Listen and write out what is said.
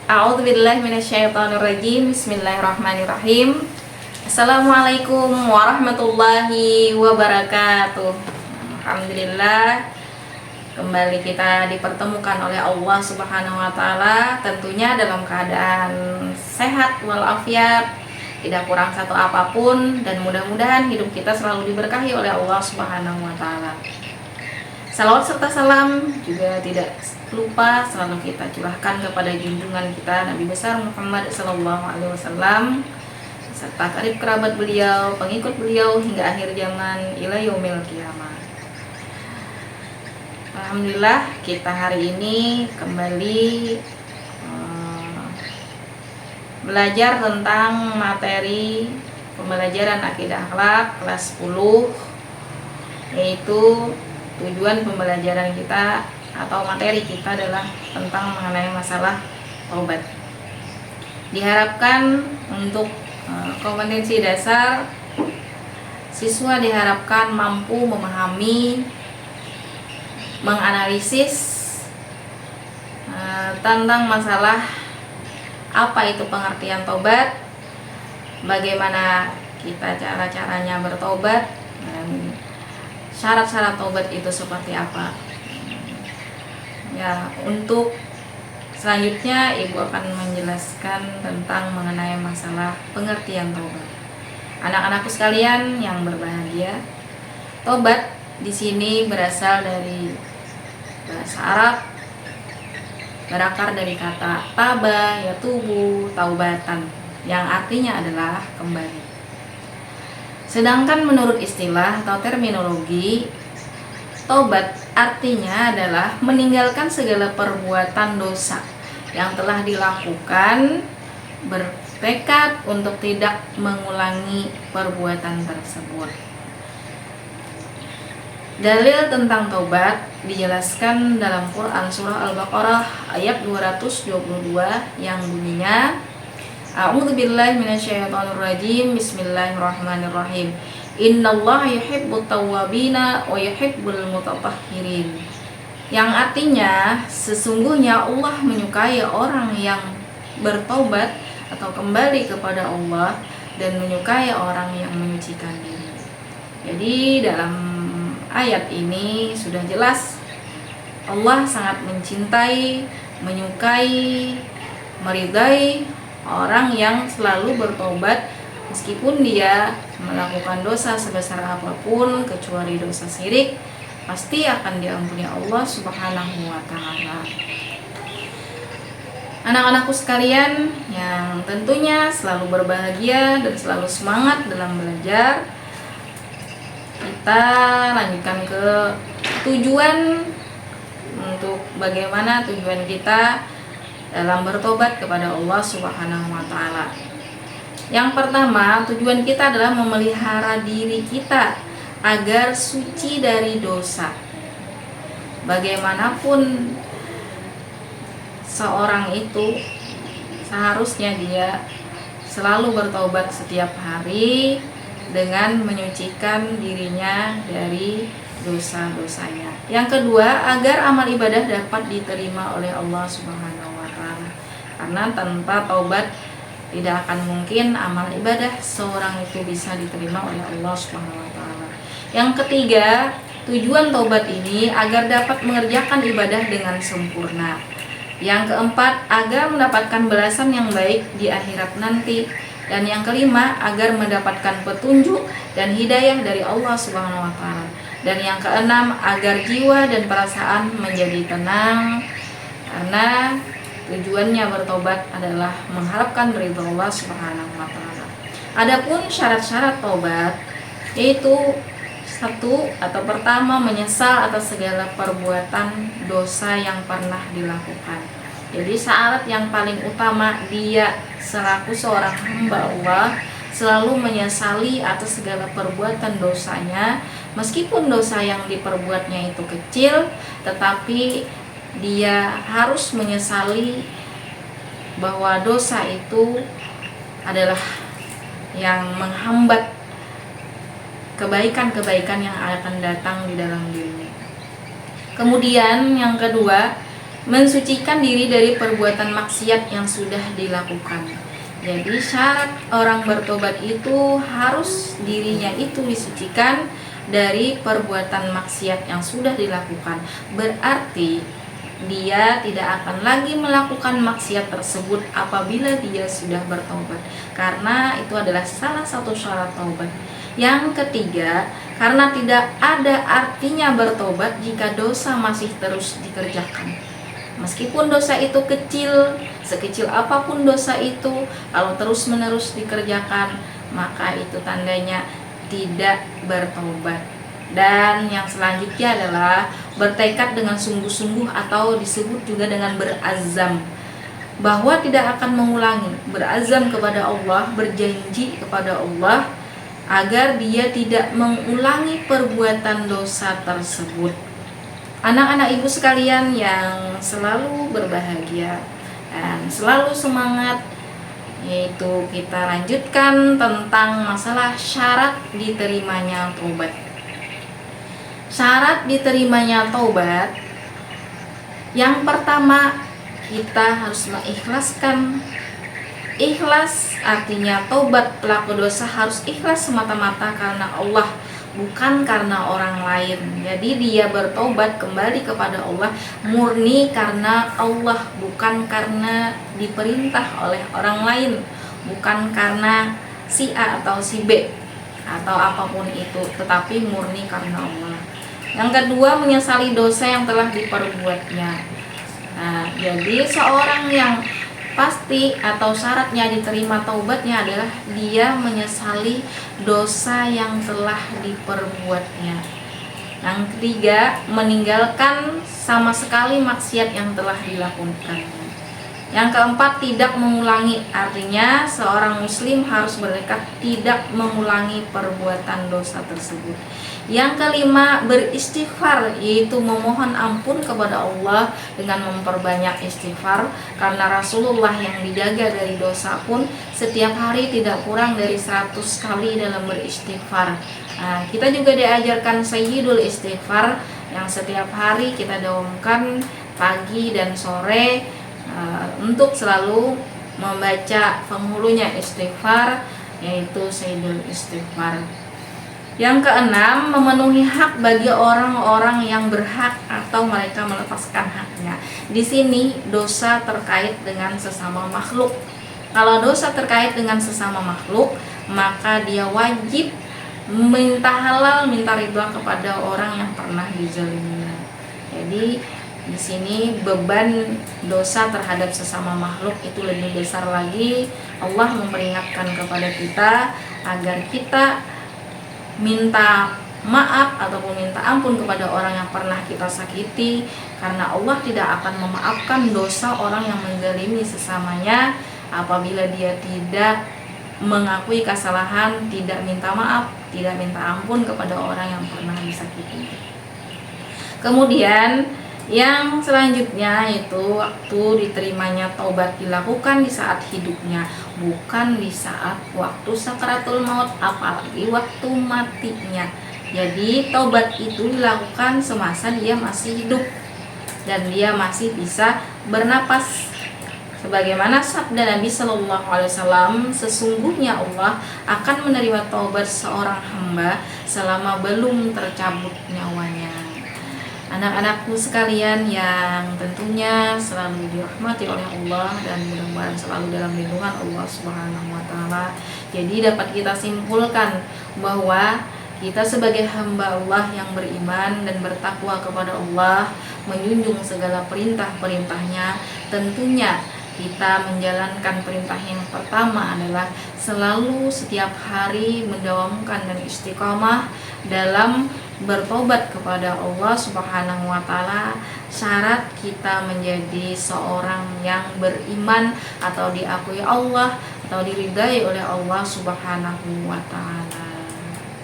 A'udzubillahi minasyaitonirrajim. Bismillahirrahmanirrahim. Assalamualaikum warahmatullahi wabarakatuh. Alhamdulillah, kembali kita dipertemukan oleh Allah Subhanahu wa taala, tentunya dalam keadaan sehat walafiat, tidak kurang satu apapun, dan mudah-mudahan hidup kita selalu diberkahi oleh Allah Subhanahu wa taala. Salawat serta salam juga tidak lupa selalu kita curahkan kepada junjungan kita Nabi besar Muhammad SAW, serta karib kerabat beliau, pengikut beliau hingga akhir zaman ila yaumil qiyamah. Alhamdulillah, kita hari ini kembali belajar tentang materi pembelajaran akidah akhlak kelas 10, yaitu tujuan pembelajaran kita atau materi kita adalah tentang mengenai masalah taubat. Diharapkan untuk kompetensi dasar, siswa diharapkan mampu memahami, menganalisis tentang masalah apa itu pengertian taubat, bagaimana kita cara-caranya bertobat, dan syarat-syarat taubat itu seperti apa. Ya, untuk selanjutnya Ibu akan menjelaskan tentang mengenai masalah pengertian taubat. Anak-anakku sekalian yang berbahagia, taubat di sini berasal dari bahasa Arab, berakar dari kata taba, yatubu, taubatan, yang artinya adalah kembali. Sedangkan menurut istilah atau terminologi, taubat artinya adalah meninggalkan segala perbuatan dosa yang telah dilakukan, bertekad untuk tidak mengulangi perbuatan tersebut. Dalil tentang taubat dijelaskan dalam Quran surah Al-Baqarah ayat 222 yang bunyinya, A'udzubillahi minasyaitonirrajim. Bismillahirrahmanirrahim. Innallaha yuhibbut tawwabina wa yuhibbul mutatahhirin. Yang artinya, sesungguhnya Allah menyukai orang yang bertobat atau kembali kepada Allah dan menyukai orang yang menyucikan diri. Jadi dalam ayat ini sudah jelas Allah sangat mencintai, menyukai, meridai orang yang selalu bertobat meskipun dia melakukan dosa sebesar apapun kecuali dosa syirik, pasti akan diampuni Allah Subhanahu wa taala. Anak-anakku sekalian yang tentunya selalu berbahagia dan selalu semangat dalam belajar, kita lanjutkan ke tujuan, untuk bagaimana tujuan kita dalam bertobat kepada Allah Subhanahu wa taala. Yang pertama, tujuan kita adalah memelihara diri kita agar suci dari dosa. Bagaimanapun seorang itu, seharusnya dia selalu bertobat setiap hari dengan menyucikan dirinya dari dosa-dosanya. Yang kedua, agar amal ibadah dapat diterima oleh Allah Subhanahu wa taala. Karena tanpa taubat tidak akan mungkin amal ibadah seorang itu bisa diterima oleh Allah Subhanahu wa taala. Yang ketiga, tujuan taubat ini agar dapat mengerjakan ibadah dengan sempurna. Yang keempat, agar mendapatkan balasan yang baik di akhirat nanti. Dan yang kelima, agar mendapatkan petunjuk dan hidayah dari Allah Subhanahu wa taala. Dan yang keenam, agar jiwa dan perasaan menjadi tenang, karena tujuannya bertobat adalah mengharapkan ridha Allah Subhanahu wa taala. Adapun syarat-syarat tobat, yaitu satu atau pertama, menyesal atas segala perbuatan dosa yang pernah dilakukan. Jadi syarat yang paling utama, dia selaku seorang hamba Allah selalu menyesali atas segala perbuatan dosanya, meskipun dosa yang diperbuatnya itu kecil, tetapi dia harus menyesali bahwa dosa itu adalah yang menghambat kebaikan-kebaikan yang akan datang di dalam dirinya. Kemudian yang kedua, mensucikan diri dari perbuatan maksiat yang sudah dilakukan. Jadi syarat orang bertobat itu harus dirinya itu disucikan dari perbuatan maksiat yang sudah dilakukan. Berarti dia tidak akan lagi melakukan maksiat tersebut apabila dia sudah bertobat, karena itu adalah salah satu syarat taubat. Yang ketiga, karena tidak ada artinya bertobat jika dosa masih terus dikerjakan. Meskipun dosa itu kecil, sekecil apapun dosa itu, kalau terus-menerus dikerjakan, maka itu tandanya tidak bertobat. Dan yang selanjutnya adalah bertekad dengan sungguh-sungguh atau disebut juga dengan berazam, bahwa tidak akan mengulangi. Berazam kepada Allah, berjanji kepada Allah agar dia tidak mengulangi perbuatan dosa tersebut. Anak-anak ibu sekalian yang selalu berbahagia dan selalu semangat, yaitu kita lanjutkan tentang masalah syarat diterimanya taubat. Syarat diterimanya taubat, yang pertama kita harus mengikhlaskan. Ikhlas artinya taubat pelaku dosa harus ikhlas semata-mata karena Allah, bukan karena orang lain. Jadi dia bertobat kembali kepada Allah murni karena Allah, bukan karena diperintah oleh orang lain, bukan karena si A atau si B atau apapun itu, tetapi murni karena Allah. Yang kedua, menyesali dosa yang telah diperbuatnya. Nah, jadi seorang yang pasti atau syaratnya diterima taubatnya adalah dia menyesali dosa yang telah diperbuatnya. Yang ketiga, meninggalkan sama sekali maksiat yang telah dilakukannya. Yang keempat, tidak mengulangi, artinya seorang muslim harus bertekad tidak mengulangi perbuatan dosa tersebut. Yang kelima, beristighfar, yaitu memohon ampun kepada Allah dengan memperbanyak istighfar, karena Rasulullah yang dijaga dari dosa pun setiap hari tidak kurang dari 100 kali dalam beristighfar. Nah, kita juga diajarkan sayyidul istighfar yang setiap hari kita daumkan pagi dan sore untuk selalu membaca penghulunya istighfar, yaitu sayyidul istighfar. Yang keenam, memenuhi hak bagi orang-orang yang berhak atau mereka melepaskan haknya. Di sini dosa terkait dengan sesama makhluk. Kalau dosa terkait dengan sesama makhluk, maka dia wajib minta halal, minta ridha kepada orang yang pernah dizaliminya. Jadi di sini beban dosa terhadap sesama makhluk itu lebih besar lagi. Allah memperingatkan kepada kita agar kita minta maaf ataupun minta ampun kepada orang yang pernah kita sakiti, karena Allah tidak akan memaafkan dosa orang yang menzalimi sesamanya apabila dia tidak mengakui kesalahan, tidak minta maaf, tidak minta ampun kepada orang yang pernah disakiti. Kemudian yang selanjutnya itu waktu diterimanya taubat dilakukan di saat hidupnya, bukan di saat waktu sakaratul maut, apalagi waktu matinya. Jadi taubat itu dilakukan semasa dia masih hidup dan dia masih bisa bernapas. Sebagaimana sabda Nabi Shallallahu Alaihi Wasallam, sesungguhnya Allah akan menerima taubat seorang hamba selama belum tercabut nyawanya. Anak-anakku sekalian yang tentunya selalu dirahmati oleh Allah dan mudah-mudahan selalu dalam lindungan Allah Subhanahu wa taala. Jadi dapat kita simpulkan bahwa kita sebagai hamba Allah yang beriman dan bertakwa kepada Allah, menjunjung segala perintah-perintahnya, tentunya kita menjalankan perintah yang pertama adalah selalu setiap hari mendawamkan dan istiqomah dalam bertobat kepada Allah Subhanahu wa taala. Syarat kita menjadi seorang yang beriman atau diakui Allah atau diridai oleh Allah Subhanahu wa taala.